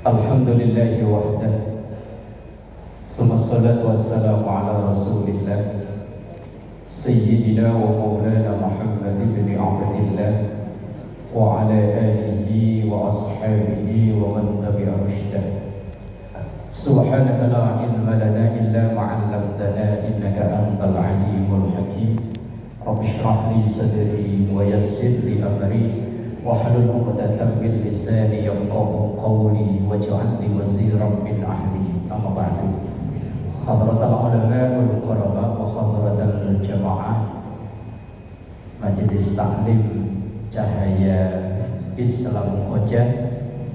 Alhamdulillahi wahdah. Wassalatu wassalamu ala rasulillah Sayyidina wa maulana Muhammad ibn Abdillah wa ala alihi wa ashabihi wa man tabi'a rushdah. Subhanaka la ilma lana illa ma'allamtana innaka antal alimul hakim. Rabbi shrah li sadri wa yassir li amri wahlul 'uqdatam min lisani yafqahu qawli waj'al li waziran min ahli. Amma ba'du. Hadratul ulama wal quraba wa hadratul jamaah Majelis Taklim Cahaya Islam Khoja,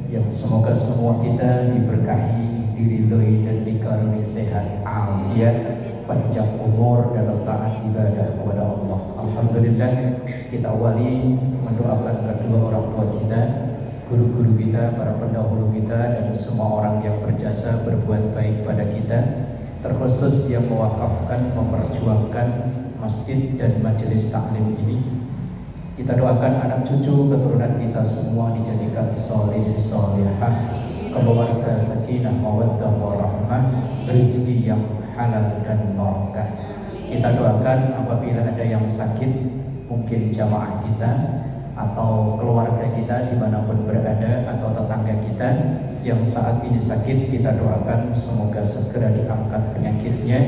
yang semoga semua kita diberkahi, diridhoi dan dikaruniai sehat afiat, panjang umur dalam taat ibadah kepada Allah. Alhamdulillah, kita awali mendoakan kedua orang tua kita, guru-guru kita, para pendahulu kita, dan semua orang yang berjasa berbuat baik pada kita, terkhusus yang mewakafkan, memperjuangkan masjid dan majelis taklim ini. Kita doakan anak cucu keturunan kita semua dijadikan soleh solehah, keluarga sakinah mawaddah warahmah, rezeki yang halal dan barakah. Kita doakan apabila ada yang sakit, mungkin jamaah kita atau keluarga kita dimanapun berada, atau tetangga kita yang saat ini sakit, kita doakan semoga segera diangkat penyakitnya,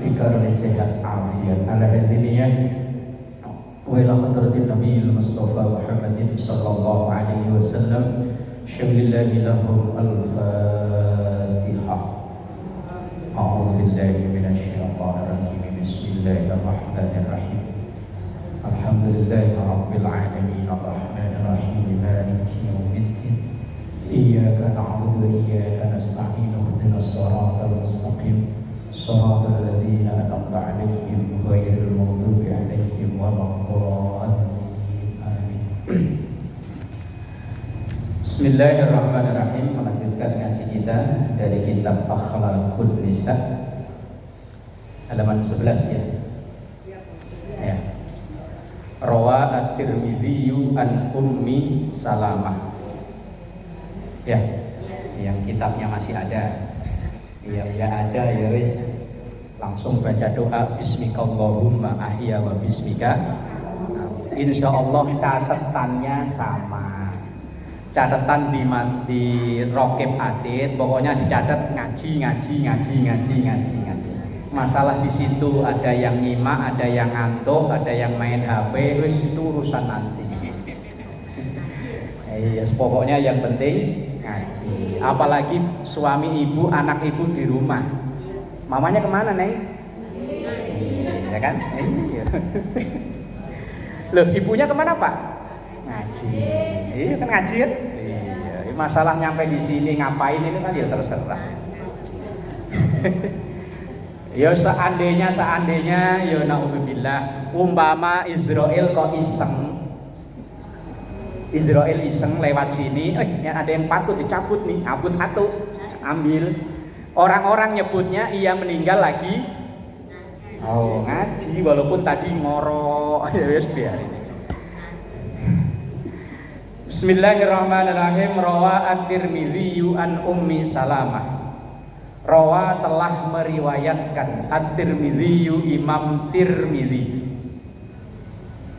dikaruniai sehat afiat. Ala hadiniyah wa ila hadratin Nabi Mustafa Muhammadin sallallahu alaihi wasallam. Syamlillahi lahum al-Fatihah. A'udzu billahi minasyaitonir rajim. Bismillahirrahmanirrahim. Alhamdulillahi rabbil alamin arrahmanir rahim maliki yaumiddin. Iyyaka na'budu wa iyyaka nasta'in. Ihdinas siratal mustaqim. Shiratal ladzina an'amta 'alaihim ghairil maghdubi 'alaihim waladdallin. Amin. Bismillahirrahmanirrahim. Melanjutkan ngaji kita dari kitab Akhlaqun Nisa, halaman 11 ya. Ya. Rawa at-Tirmidzi an Ummi Salamah. Ya, yang kitabnya masih ada. Ya ada ya wis. Langsung baca doa bismikallahumma ahya wa bismika. Insyaallah catatannya sama. Catatan di Rokib Atid, pokoknya dicatat ngaji. Masalah di situ ada yang nyimak, ada yang ngantuk, ada yang main HP, wis itu urusan nanti. Yes, pokoknya yang penting ngaji. Apalagi suami ibu, anak ibu di rumah. Mamanya kemana, Neng? Sini, ya kan? Iya. Loh, ibunya kemana, Pak? Ngaji. Iya kan ngaji kan? Iya. Masalah nyampe di sini ngapain ini kan ya terserah. Ya seandainya ya naudzubillah, umpama Israel kok Israel iseng lewat sini, ada yang patut dicabut nih, ambil. Orang-orang nyebutnya ia meninggal lagi ngaji, walaupun tadi ngorok. Ya wis biarin. Bismillahirrahmanirrahim. Rawa at-Tirmidzi an Ummi Salamah. Rawa telah meriwayatkan at-Tirmidzi, Imam Tirmidzi.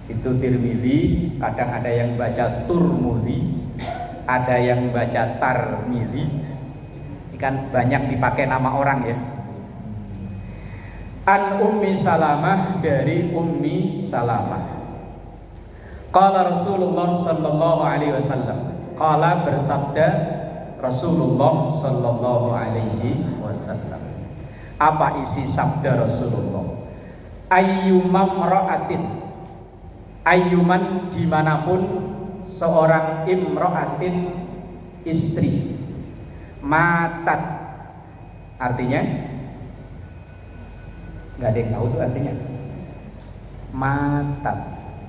Itu Tirmidzi, kadang ada yang baca Turmudzi, ada yang baca Tarmidzi. Ini kan banyak dipakai nama orang ya. An Ummi Salamah, dari Ummi Salamah. Qala Rasulullah sallallahu alaihi wasallam. Qala, bersabda Rasulullah sallallahu alaihi wasallam. Apa isi sabda Rasulullah? Ayyuman, dimanapun seorang imro'atin, istri, matat, artinya nggak ada yang tahu tuh artinya. Matat,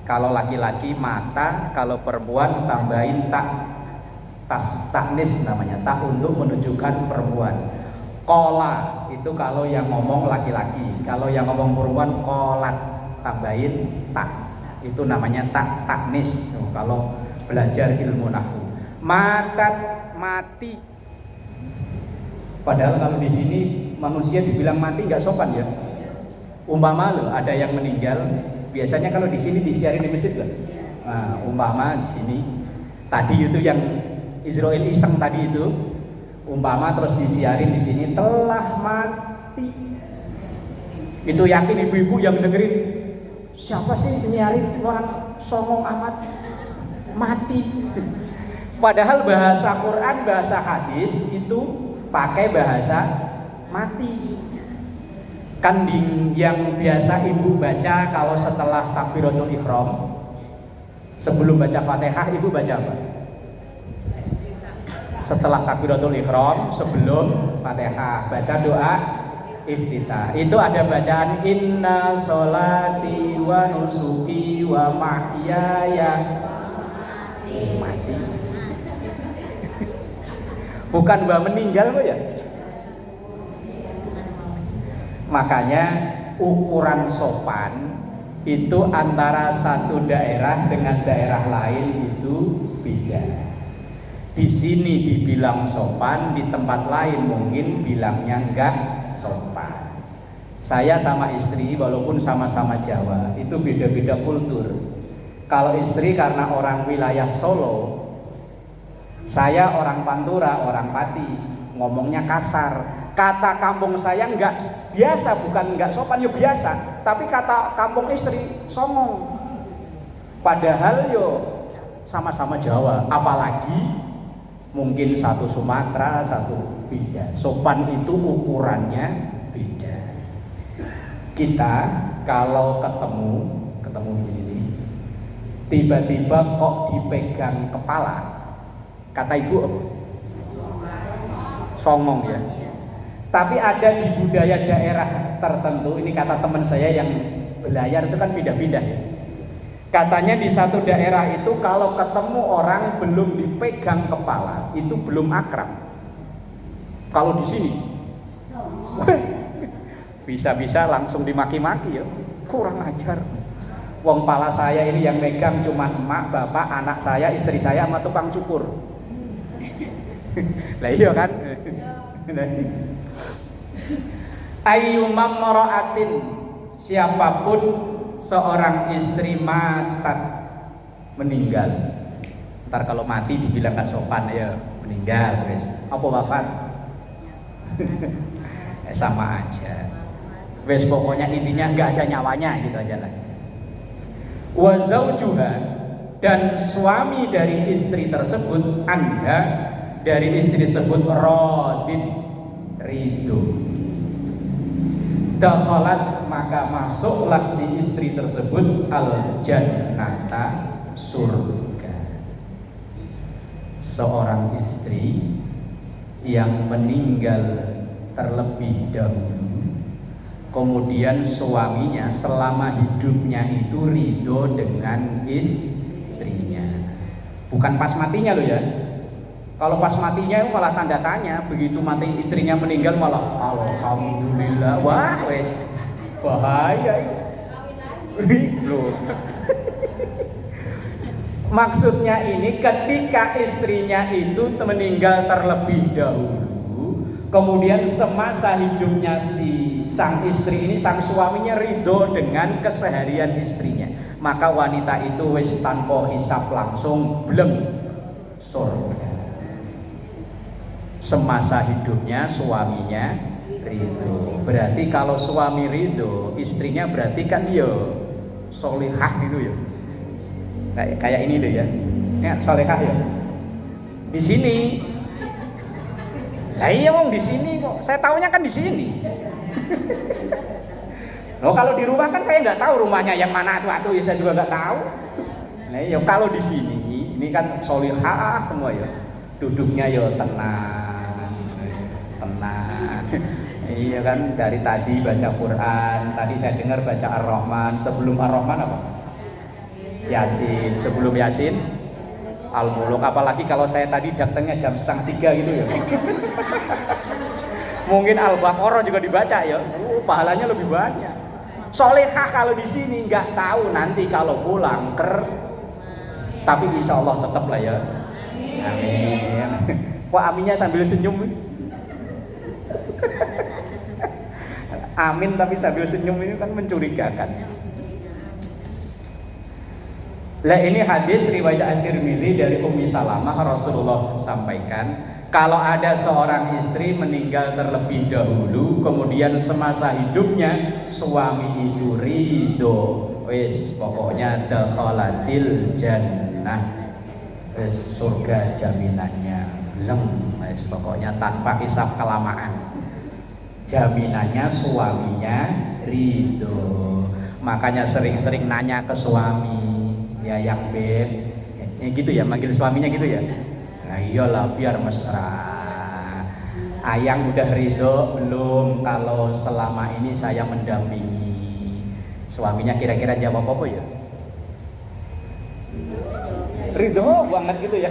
kalau laki-laki mata, kalau perempuan tambahin taknis namanya, tak untuk menunjukkan perempuan. Kola itu kalau yang ngomong laki-laki, kalau yang ngomong perempuan kolat, tambahin tak. Itu namanya taknis kalau belajar ilmu nahwu. Matat, mati. Padahal kalau di sini manusia dibilang mati nggak sopan ya. Umpama loh ada yang meninggal, biasanya kalau di sini disiarin di masjid lah. Nah, umpama di sini tadi itu yang Israel iseng tadi itu, umpama terus disiarin di sini telah mati. Itu yakin ibu-ibu yang dengerin, siapa sih nyiarin orang songong amat mati. Padahal bahasa Quran, bahasa hadis itu pakai bahasa mati. Kan yang biasa ibu baca kalau setelah takbiratul ihram, sebelum baca Fatihah ibu baca apa? Setelah takbiratul ihram, sebelum Fatihah baca doa iftitah. Itu ada bacaan inna sholati wa nusuki wa mahyaya mati. Bukan wa meninggal kok ya. Makanya ukuran sopan itu antara satu daerah dengan daerah lain itu beda. Di sini dibilang sopan, di tempat lain mungkin bilangnya enggak sopan. Saya sama istri walaupun sama-sama Jawa itu beda-beda kultur. Kalau istri karena orang wilayah Solo, saya orang Pantura, orang Pati, ngomongnya kasar. Kata kampung saya enggak biasa, bukan enggak sopan, ya biasa. Tapi kata kampung istri songong. Padahal yo sama-sama Jawa, apalagi mungkin satu Sumatera, satu beda. Sopan itu ukurannya beda. Kita kalau ketemu begini, tiba-tiba kok dipegang kepala, kata ibu apa? Songong ya. Tapi ada di budaya daerah tertentu, ini kata teman saya yang belayar itu kan pindah-pindah ya. Katanya di satu daerah itu kalau ketemu orang belum dipegang kepala itu belum akrab. Kalau di sini bisa-bisa langsung dimaki-maki ya, kurang ajar. Wong pala saya ini yang megang cuma emak, bapak, anak saya, istri saya sama tukang cukur. Lah iya kan? Ayyumam mara'atin, siapapun seorang istri matat meninggal. Ntar kalau mati dibilang kan sopan ya, meninggal terus. Apa wafat? Sama aja. Wes pokoknya intinya nggak ada nyawanya gitu aja lah. Wa zaujuha, dan suami dari istri tersebut, anda dari istri tersebut radin, ridho. Dakhalat, maka masuklah si istri tersebut al jannata, surga. Seorang istri yang meninggal terlebih dahulu, kemudian suaminya selama hidupnya itu ridho dengan istrinya, bukan pas matinya loh ya. Kalau pas matinya malah tanda tanya, begitu mati istrinya meninggal malah alhamdulillah. Wah wes bahaya loh. Maksudnya ini ketika istrinya itu meninggal terlebih dahulu, kemudian semasa hidupnya si sang istri ini, sang suaminya ridho dengan keseharian istrinya, maka wanita itu wes tanpa hisab langsung belum surga. Semasa hidupnya suaminya ridho. Berarti kalau suami ridho, istrinya berarti kan yo solehah gitu ya. Kayak ini deh ya. Ya solehah ya. Di sini. Lah iya wong di sini kok. Saya taunya kan di sini. Loh kalau di rumah kan saya nggak tahu rumahnya yang mana tuh ya, saya juga nggak tahu. Nah iya kalau di sini ini kan solehah semua ya. Duduknya yo tenang. Iya kan, dari tadi baca Quran, tadi saya dengar baca Ar-Rahman, sebelum Ar-Rahman apa? Yasin, sebelum Yasin Al-Muluk, apalagi kalau saya tadi datangnya jam 2:30 gitu ya. Mungkin Al-Baqarah juga dibaca ya, pahalanya lebih banyak. Solehah kalau di sini nggak tahu nanti kalau pulang tapi insya Allah tetap lah ya. Amin. Kok aminnya sambil senyum? Amin tapi sambil senyum ini kan mencurigakan. Lah ini hadis riwayat At-Tirmidzi dari Ummi Salamah. Rasulullah sampaikan, kalau ada seorang istri meninggal terlebih dahulu, kemudian semasa hidupnya suami itu ridho, wis pokoknya dakhalatil jannah, wis surga jaminannya, belum, wis pokoknya tanpa hisab kelamaan, jaminannya suaminya ridho. Makanya sering-sering nanya ke suami, ya yang beb, ya gitu ya, manggil suaminya gitu ya. Nah iyalah biar mesra. Ayang udah ridho belum kalau selama ini saya mendampingi? Suaminya kira-kira jawab apa ya? Ridho banget gitu ya.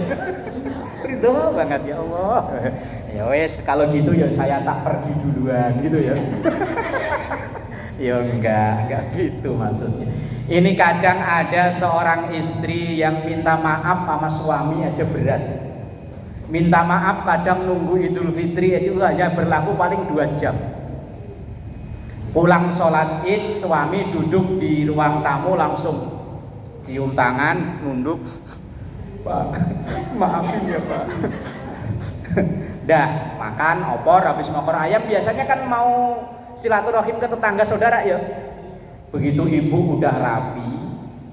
Ridho banget, ya Allah. Ya wes kalau gitu ya saya tak pergi duluan gitu ya. Ya enggak gitu maksudnya. Ini kadang ada seorang istri yang minta maaf sama suami aja berat. Minta maaf kadang nunggu Idul Fitri itu hanya berlaku paling 2 jam. Pulang sholat Id, suami duduk di ruang tamu langsung cium tangan, nunduk. Pak, maafin ya Pak. Dah makan opor, habis makan ayam biasanya kan mau silaturahim ke tetangga saudara ya. Begitu ibu udah rapi,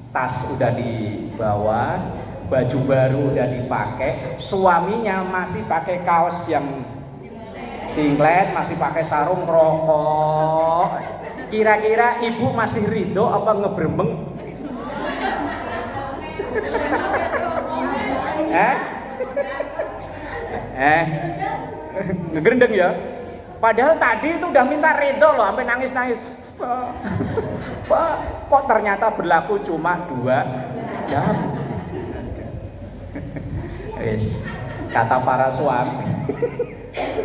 tas udah dibawa, baju baru udah dipakai, suaminya masih pakai kaos yang singlet, masih pakai sarung rokok. Kira-kira ibu masih ridho apa ngebrembeng? Ngegendeng ya. Padahal tadi itu udah minta ridho loh, sampai nangis-nangis. Pak, kok ternyata berlaku cuma 2 jam. Wis, kata para suami.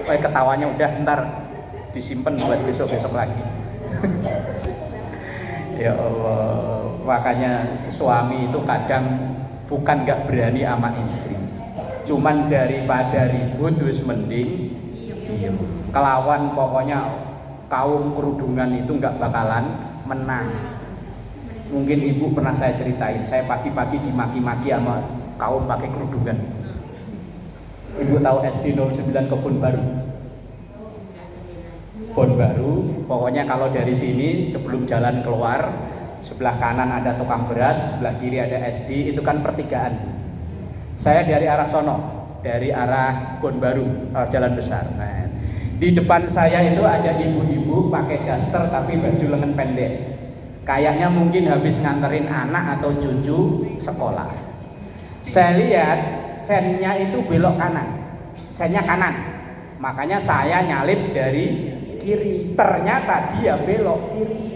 Ketawanya udah ntar disimpan buat besok-besok lagi. Ya Allah, makanya suami itu kadang bukan gak berani sama istri, cuman daripada ribut wis mending diem. Kelawan pokoknya kaum kerudungan itu nggak bakalan menang. Mungkin ibu pernah saya ceritain, saya pagi-pagi dimaki-maki sama kaum pakai kerudungan. Ibu tahu SD 09 Kebun Baru? Kebun Baru, pokoknya kalau dari sini sebelum jalan keluar, sebelah kanan ada tukang beras, sebelah kiri ada SD, itu kan pertigaan. Saya dari arah sono, dari arah Kebun Baru, jalan besar. Nah, di depan saya itu ada ibu-ibu pakai daster tapi baju lengan pendek. Kayaknya mungkin habis nganterin anak atau cucu sekolah. Saya lihat sennya itu belok kanan, sennya kanan. Makanya saya nyalip dari kiri. Ternyata dia belok kiri.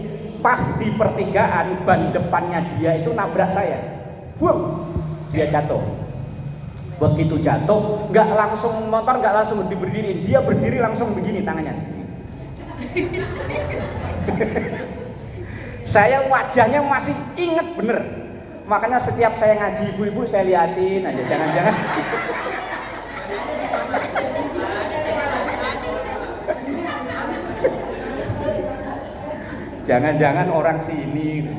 Pas di pertigaan ban depannya dia itu nabrak saya. Buang, dia jatuh. Begitu jatuh, nggak langsung motor, nggak langsung diberdiriin, dia berdiri langsung begini tangannya. Saya wajahnya masih inget bener, makanya setiap saya ngaji ibu-ibu saya liatin aja, jangan-jangan. Jangan-jangan orang sini,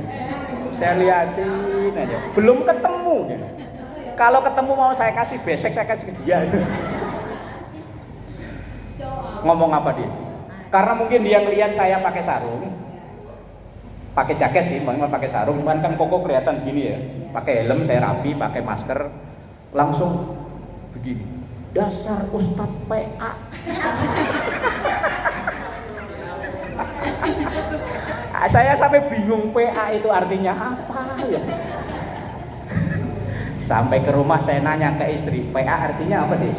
saya liatin aja, belum ketemu. Kalau ketemu mau saya kasih besek, saya kasih ke dia. Ngomong apa dia? Karena mungkin dia ngelihat saya pakai sarung, pakai jaket sih, memang pakai sarung, cuman kan koko kelihatan segini ya. Pakai helm, saya rapi, pakai masker, langsung begini. Dasar Ustadz PA. Saya sampai bingung PA itu artinya apa ya. Sampai ke rumah saya nanya ke istri, PA artinya apa deh?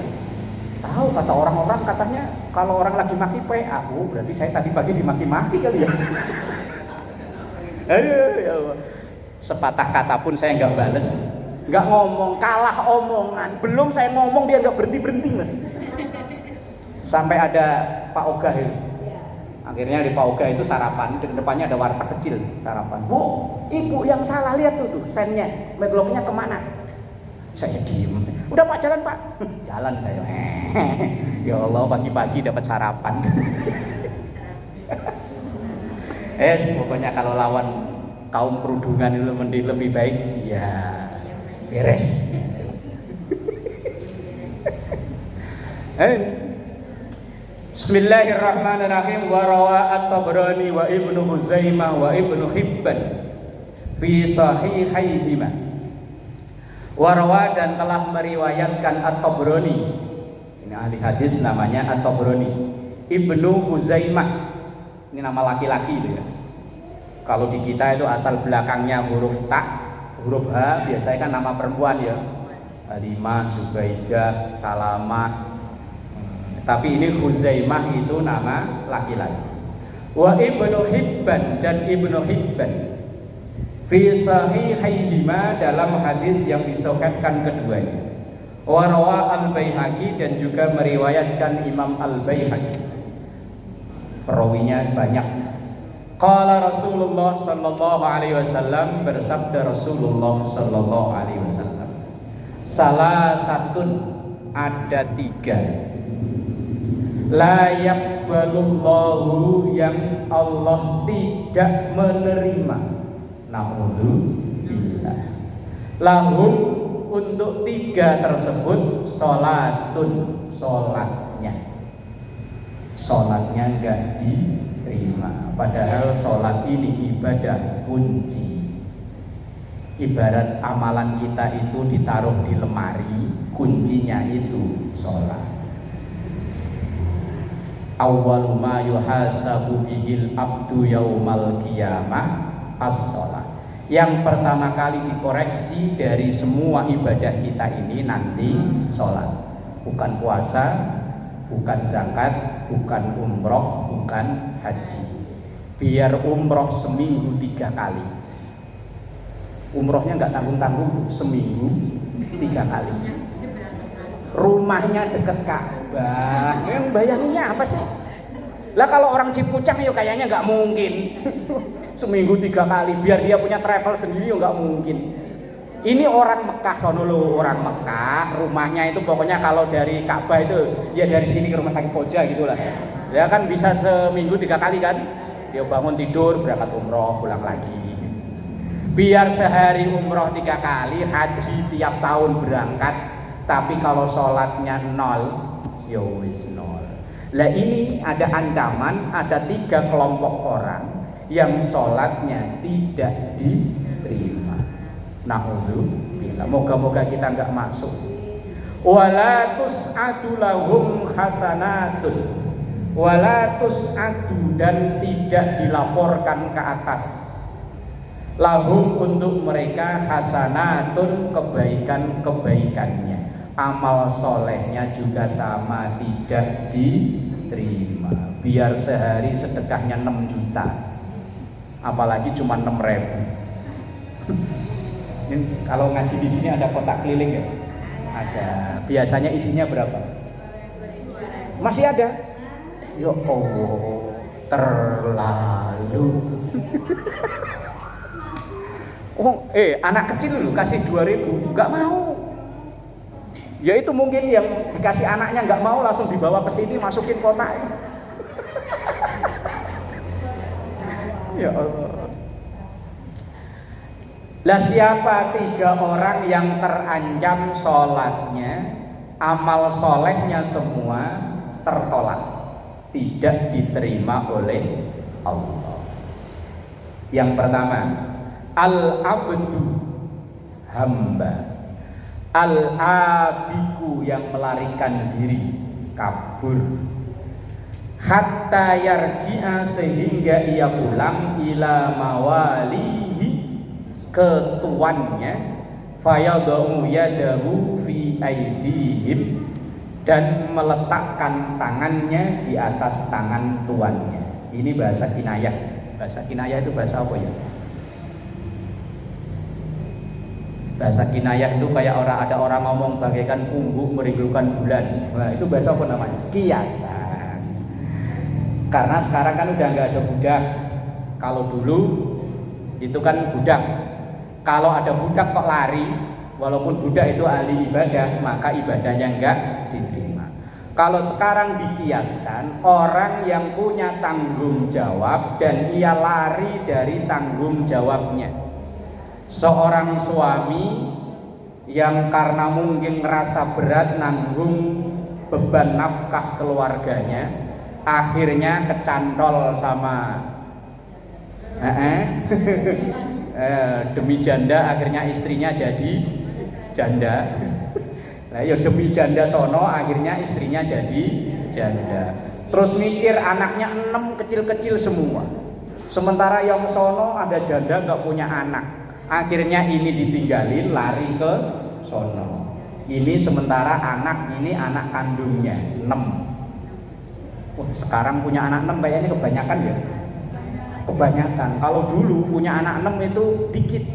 Tahu kata orang-orang katanya kalau orang lagi maki PA, oh berarti saya tadi pagi dimaki-maki kali ya. Aduh ya Allah. Sepatah kata pun saya nggak bales, nggak ngomong, kalah omongan. Belum saya ngomong dia nggak berhenti mas. Sampai ada Pak Oga itu. Akhirnya di Pak Oga itu sarapan, di depannya ada warteg kecil sarapan. Bu, ibu yang salah, lihat tuh sennya, megloknya kemana? Saya diem. Udah Pak, jalan Pak. Jalan saya. Ya Allah, pagi-pagi dapat sarapan. Pokoknya kalau lawan kaum kerudungan itu lebih baik ya beres. Bismillahirrahmanirrahim. Wa rawa at-Tabrani wa Ibnu Huzaimah wa Ibnu Hibban fi sahihaihima. Wa rawa, dan telah meriwayatkan at-Tabrani. Ini ahli hadis namanya at-Tabrani. Ibnu Huzaimah, ini nama laki-laki itu ya. Kalau di kita itu asal belakangnya huruf ta, huruf H, biasanya kan nama perempuan ya. Halimah, Zubaidah, Salamah. Tapi ini Huzaimah itu nama laki-laki. Wa Ibnu Hibban, dan Ibnu Hibban fi sahihaihima, dalam hadis yang disahihkan keduanya. Wa rawa al-Baihaqi, dan juga meriwayatkan Imam al-Baihaqi. Perawinya banyak. Qala Rasulullah sallallahu alaihi wasallam, bersabda Rasulullah sallallahu alaihi wasallam, salah satun, ada tiga, la yaqbalullahu, yang Allah tidak menerima, naudzubillah, lahum, untuk tiga tersebut, sholatun, sholatnya enggak diterima. Padahal sholat ini ibadah kunci. Ibarat amalan kita itu ditaruh di lemari, kuncinya itu sholat. Awwalu ma yuhasabu bihil abdu yaumal qiyamah as-sholat. Yang pertama kali dikoreksi dari semua ibadah kita ini nanti sholat. Bukan puasa, bukan zakat, bukan umroh, bukan haji. Biar umroh seminggu 3 kali, umrohnya nggak tanggung-tanggung, seminggu 3 kali. Rumahnya deket Ka'bah, yang bayanginnya apa sih? Lah kalau orang Cipucang ya kayaknya nggak mungkin. Seminggu 3 kali, biar dia punya travel sendiri ya nggak mungkin. Ini orang Mekah, sono lo, orang Mekah, rumahnya itu pokoknya kalau dari Ka'bah itu ya dari sini ke rumah sakit Koja gitulah. Ya kan bisa seminggu 3 kali kan? Dia bangun tidur, berangkat umroh, pulang lagi. Biar sehari umroh 3 kali, haji tiap tahun berangkat, tapi kalau sholatnya 0, ya wis 0. Lah ini ada ancaman, ada 3 kelompok orang yang sholatnya tidak diterima. Na'udzubillah, moga-moga kita nggak masuk. Wala tus'adu lahum hasanatun, wala tus'adu, dan tidak dilaporkan ke atas, lahum, untuk mereka, hasanatun, kebaikan-kebaikannya. Amal solehnya juga sama, tidak diterima. Biar sehari sedekahnya 6 juta, apalagi cuma 6.000. Ini kalau ngaji di sini ada kotak keliling ya? Ada. Biasanya isinya berapa? Masih ada? Ya Allah, terlalu. Anak kecil dulu kasih 2.000, nggak mau. Ya itu mungkin yang dikasih anaknya nggak mau, langsung dibawa ke sini, masukin kotak. Ya Allah. Lah siapa 3 orang yang terancam sholatnya, amal solehnya semua tertolak, tidak diterima oleh Allah. Yang pertama, al-abdu, hamba, al-abiku, yang melarikan diri, kabur, hatta yarji'a, sehingga ia pulang, ila mawalihi, ke tuannya, fayadau yadahu fi aidihim, dan meletakkan tangannya di atas tangan tuannya. Ini bahasa kinayah. Bahasa kinayah itu bahasa apa ya? Bahasa kinayah itu kayak ada orang ngomong bagaikan punggung merindukan bulan. Nah, itu bahasa apa namanya? Kiasan. Karena sekarang kan udah nggak ada budak. Kalau dulu itu kan budak. Kalau ada budak kok lari, walaupun budak itu ahli ibadah, maka ibadahnya enggak diterima. Kalau sekarang dikiaskan, orang yang punya tanggung jawab dan ia lari dari tanggung jawabnya. Seorang suami yang karena mungkin merasa berat nanggung beban nafkah keluarganya, akhirnya kecantol sama demi janda, akhirnya istrinya jadi janda. Nah, ya demi janda sono akhirnya istrinya jadi janda. Terus mikir anaknya 6 kecil-kecil semua. Sementara yang sono ada janda nggak punya anak. Akhirnya ini ditinggalin lari ke sono. Ini sementara ini anak kandungnya 6. Sekarang punya anak 6 kayaknya kebanyakan ya. Kebanyakan. Kalau dulu punya anak 6 itu dikit.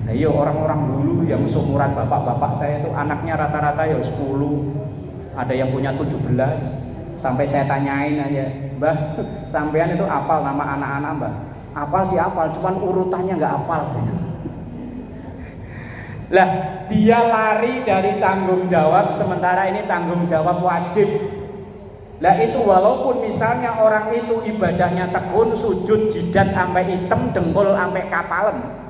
Nah, iya orang-orang dulu yang seumuran bapak-bapak saya itu anaknya rata-rata ya 10, ada yang punya 17. Sampai saya tanyain aja, "Mbah, sampean itu apal nama anak-anak, Mbah?" "Apal sih apal, cuman urutannya nggak apal." Lah, dia lari dari tanggung jawab, sementara ini tanggung jawab wajib. Lah itu walaupun misalnya orang itu ibadahnya tekun, sujud jidat sampai hitam, dengkul sampai kapalen.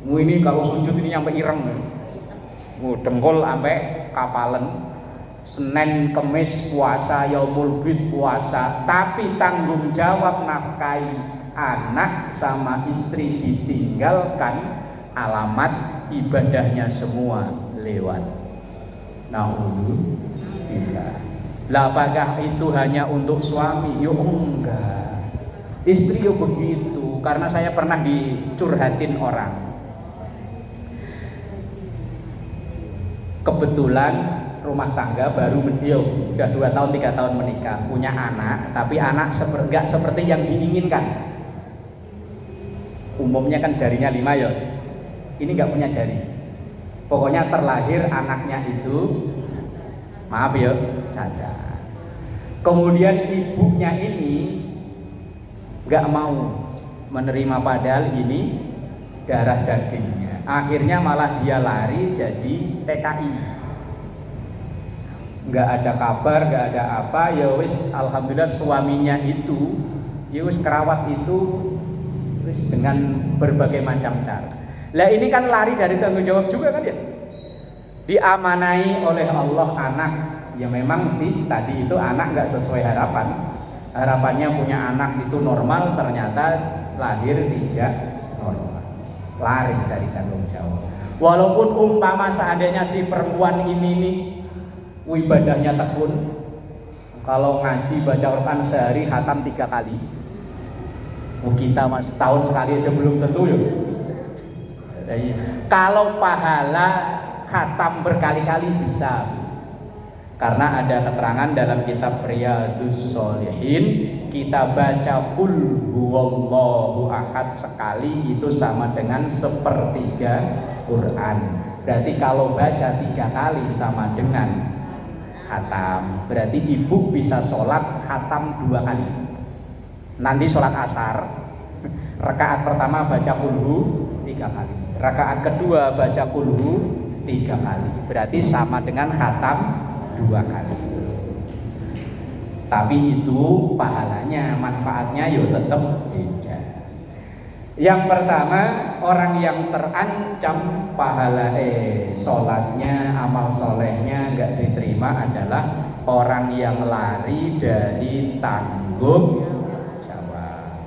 Ini kalau sujud ini sampai ireng. Dengkul sampai kapalen. Senin, Kemis puasa, Yaumul Bid puasa, tapi tanggung jawab nafkahi anak sama istri ditinggalkan, alamat ibadahnya semua lewat. Naudzubillah. Lah apakah itu hanya untuk suami? Yo enggak. Istri yo begitu, karena saya pernah dicurhatin orang. Kebetulan rumah tangga baru udah 2 tahun 3 tahun menikah, punya anak, tapi anak enggak seperti yang diinginkan. Umumnya kan jarinya 5 ya. Ini enggak punya jari. Pokoknya terlahir anaknya itu, maaf ya, cacat. Kemudian ibunya ini enggak mau menerima, padahal ini darah dagingnya. Akhirnya malah dia lari jadi TKI. Nggak ada kabar, nggak ada apa. Ya wis, alhamdulillah suaminya itu, ya wis kerawat itu, wis dengan berbagai macam cara. Lah ini kan lari dari tanggung jawab juga kan ya. Diamanai oleh Allah anak. Ya memang sih tadi itu anak nggak sesuai harapan. Harapannya punya anak itu normal, ternyata lahir tidak normal. Lari dari tanggung jawab. Walaupun umpama seandainya si perempuan ini nih ibadahnya tekun, kalau ngaji baca Quran sehari khatam 3 kali. Kita mas tahun sekali aja belum tentu ya. Kalau pahala khatam berkali-kali bisa, karena ada keterangan dalam kitab Riyadhus Shalihin, kita baca qul huwallahu ahad sekali itu sama dengan 1/3 Quran. Berarti kalau baca 3 kali sama dengan khatam. Berarti ibu bisa sholat khatam 2 kali. Nanti sholat asar, rakaat pertama baca kulhu 3 kali, rakaat kedua baca kulhu 3 kali. Berarti sama dengan khatam 2 kali. Tapi itu pahalanya, manfaatnya ya tetap beda. Yang pertama, orang yang terancam pahala sholatnya, amal solehnya nggak diterima adalah orang yang lari dari tanggung jawab.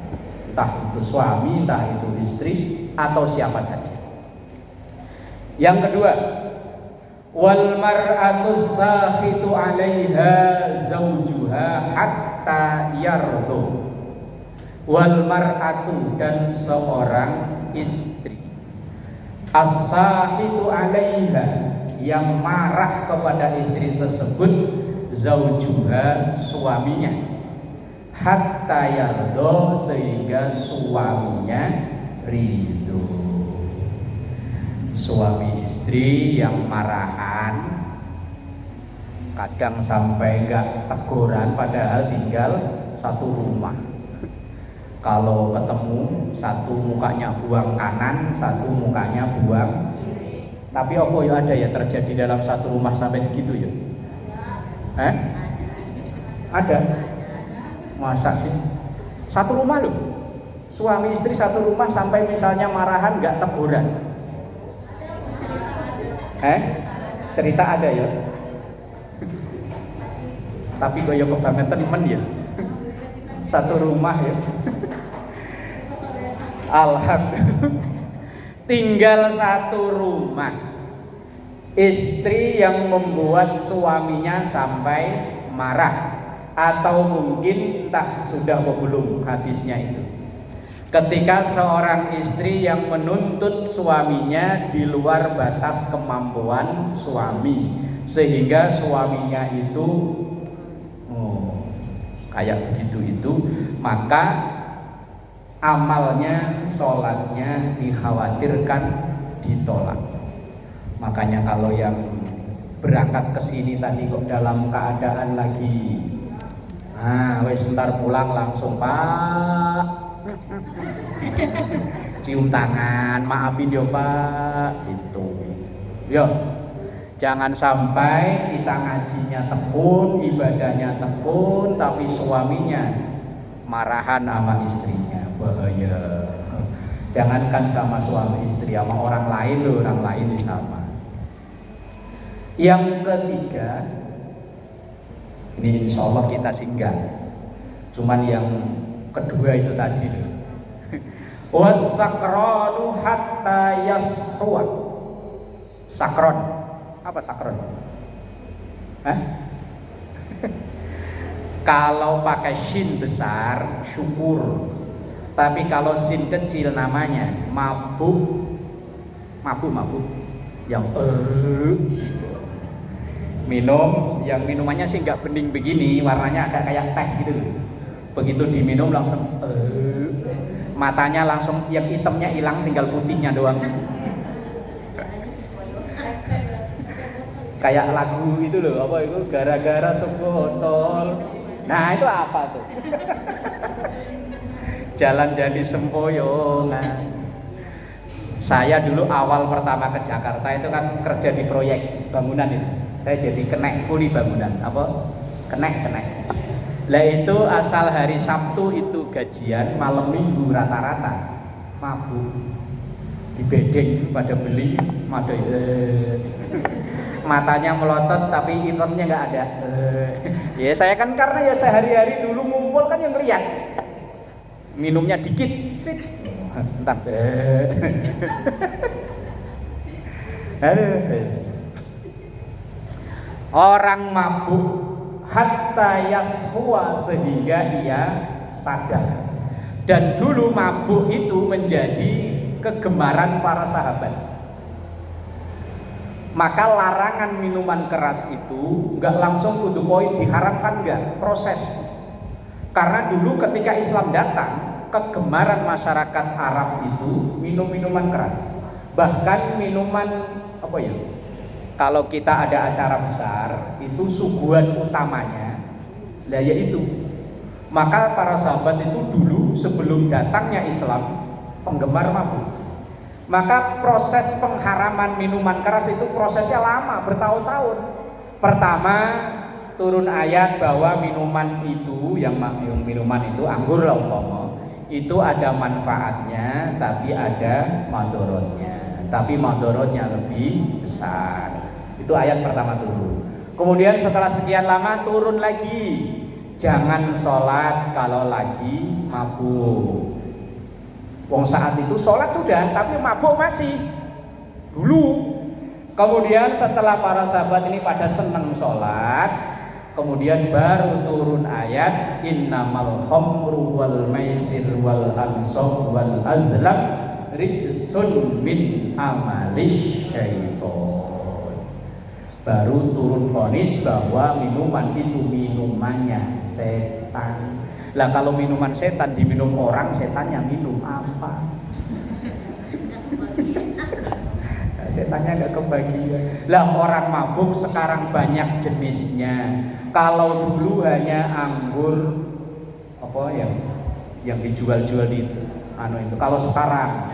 Entah itu suami, entah itu istri, atau siapa saja. Yang kedua, wal mar'atus sakhitu 'alaiha zaujuha hatta yardu. Wal mar'atu, dan seorang istri, as-sakhitu 'alaiha, yang marah kepada istri tersebut, zaujuha, suaminya, hatta yardu, sehingga suaminya ridho. Suami istri yang marahan, kadang sampai enggak teguran padahal tinggal satu rumah. Kalau ketemu, satu mukanya buang kanan, satu mukanya buang kiri. Tapi apa ya ada ya terjadi dalam satu rumah sampai segitu ya? Ada. Masa sih? Satu rumah loh. Suami istri satu rumah sampai misalnya marahan nggak teguran. Cerita ada ya. Tapi goyo kebangetan men ya. Satu rumah ya. Alhamdulillah. Tinggal satu rumah. Istri yang membuat suaminya sampai marah, atau mungkin entah sudah atau belum hadisnya itu. Ketika seorang istri yang menuntut suaminya di luar batas kemampuan suami, sehingga suaminya itu kayak begitu itu, maka amalnya, sholatnya dikhawatirkan ditolak. Makanya kalau yang berangkat ke sini tadi kok dalam keadaan lagi wes ntar pulang langsung Pak cium tangan, maafin yo Pak, gitu. Yo, jangan sampai kita ngajinya tekun, ibadahnya tekun, tapi suaminya marahan sama istrinya, bahaya. Jangankan sama suami istri, sama orang lain loh, orang lain sama. Yang ketiga, ini insya Allah kita singgah. Cuman yang kedua itu tadi. Wasakronu hatta yashuwa. Sakron. Apa sakron? Kalau pakai shin besar, syukur. Tapi kalau sin kecil namanya mabuk. Yang minum, yang minumannya sih nggak bening begini, warnanya agak kayak teh gitu. Begitu diminum langsung matanya langsung yang hitamnya hilang, tinggal putihnya doang. Kayak lagu itu loh, apa itu, gara-gara sebotol. Nah itu apa tuh? Jalan jadi sempoyongan. Saya dulu awal pertama ke Jakarta itu kan kerja di proyek bangunan itu. Saya jadi kenek kuli bangunan, apa? Kenek. Lah itu asal hari Sabtu itu gajian, malam Minggu rata-rata mabuk. Di bedeng pada beli, matanya melotot tapi itemnya nggak ada. Ya saya kan karena ya sehari-hari dulu ngumpul kan yang lihat. Minumnya dikit, entar. Orang mabuk hatta yashuwa, sehingga ia sadar. Dan dulu mabuk itu menjadi kegemaran para sahabat. Maka larangan minuman keras itu nggak langsung to the point, diharamkan nggak, proses. Karena dulu ketika Islam datang, kegemaran masyarakat Arab itu minum minuman keras. Bahkan minuman apa ya? Kalau kita ada acara besar, itu suguhan utamanya lah yaitu. Maka para sahabat itu dulu sebelum datangnya Islam penggemar mabuk. Maka proses pengharaman minuman keras itu prosesnya lama, bertahun-tahun. Pertama turun ayat bahwa minuman itu, yang minuman itu anggur lah umpama, itu ada manfaatnya tapi ada madorotnya. Tapi madorotnya lebih besar. Itu ayat pertama turun. Kemudian setelah sekian lama turun lagi, jangan sholat kalau lagi mabuk. Wong saat itu sholat sudah, tapi mabuk masih dulu. Kemudian setelah para sahabat ini pada senang sholat, kemudian baru turun ayat innamal khamru wal maisir wal ansab wal azlam rijsun min amalis syaiton. Baru turun vonis bahwa minuman itu minumannya setan. Lah kalau minuman setan diminum orang, setannya minum apa? Nah, setannya gak kebagian. Lah orang mabuk sekarang banyak jenisnya. Kalau dulu hanya anggur apa yang dijual-jual itu, itu. Kalau sekarang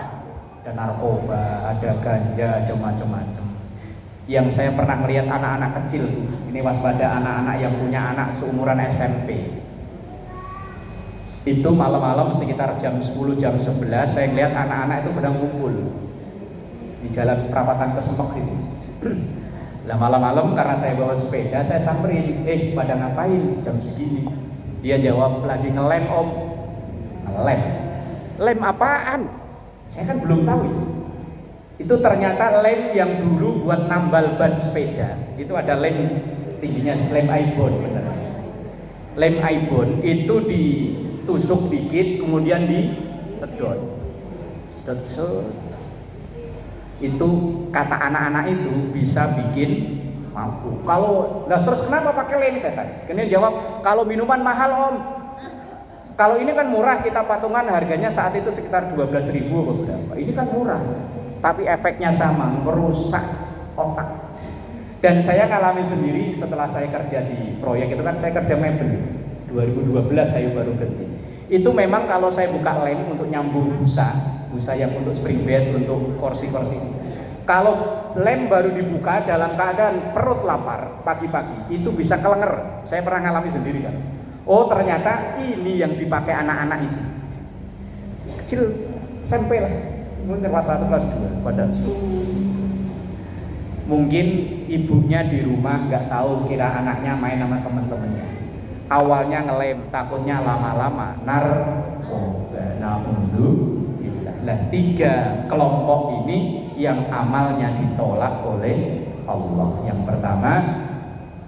ada narkoba, ada ganja, macam-macam. Yang saya pernah melihat anak-anak kecil, ini Ini waspada anak-anak yang punya anak seumuran SMP. Itu malam-malam sekitar jam 10, jam 11 saya lihat anak-anak itu pada ngumpul di jalan perapatan Kesemek ini. Lah malam-malam karena saya bawa sepeda, saya samperin, pada ngapain jam segini? Dia jawab, lagi ngelem om. Ngelem? Lem apaan? Saya kan belum tahu ya. Itu ternyata lem yang dulu buat nambal ban sepeda. Itu ada lem tingginya, lem ibon bener. Lem ibon itu ditusuk dikit kemudian disedot. Sedot. Itu kata anak-anak itu bisa bikin mampu. Terus kenapa pakai lem saya tanya? Kemudian jawab, kalau minuman mahal om. Kalau ini kan murah, kita patungan harganya saat itu sekitar 12.000 beberapa. Ini kan murah, tapi efeknya sama, merusak otak. Dan saya ngalami sendiri setelah saya kerja di proyek itu kan saya kerja mebel. 2012 saya baru berhenti. Itu memang kalau saya buka lem untuk nyambung busa yang untuk spring bed, untuk kursi-kursi. Kalau lem baru dibuka dalam keadaan perut lapar pagi-pagi, itu bisa kelenger. Saya pernah ngalami sendiri kan. Oh ternyata ini yang dipakai anak-anak itu. Kecil, SMP lah, mungkin kelas 1, kelas 2 pada mungkin ibunya di rumah nggak tahu, kira anaknya main sama temen-temennya. Awalnya ngelem, takutnya lama-lama narkoba. Nah 3 kelompok ini yang amalnya ditolak oleh Allah. Yang pertama,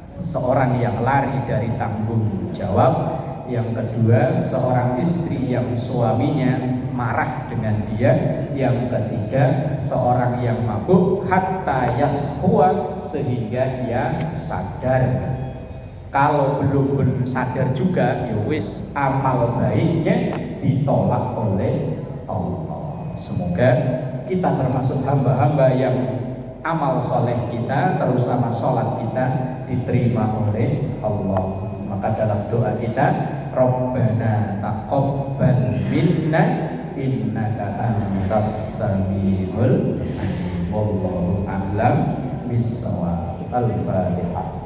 seseorang yang lari dari tanggung jawab. Yang kedua, seorang istri yang suaminya marah dengan dia. Yang ketiga, seorang yang mabuk hatta yashua, sehingga dia sadar. Kalau belum sadar juga, ya wis amal baiknya ditolak oleh Allah. Semoga kita termasuk hamba-hamba yang amal soleh kita, terutama sholat kita, diterima oleh Allah. Maka dalam doa kita, Rabbana taqabbal minna innaka antas samiul alim. Wallahu a'lam bishawab. Al-Fatihah.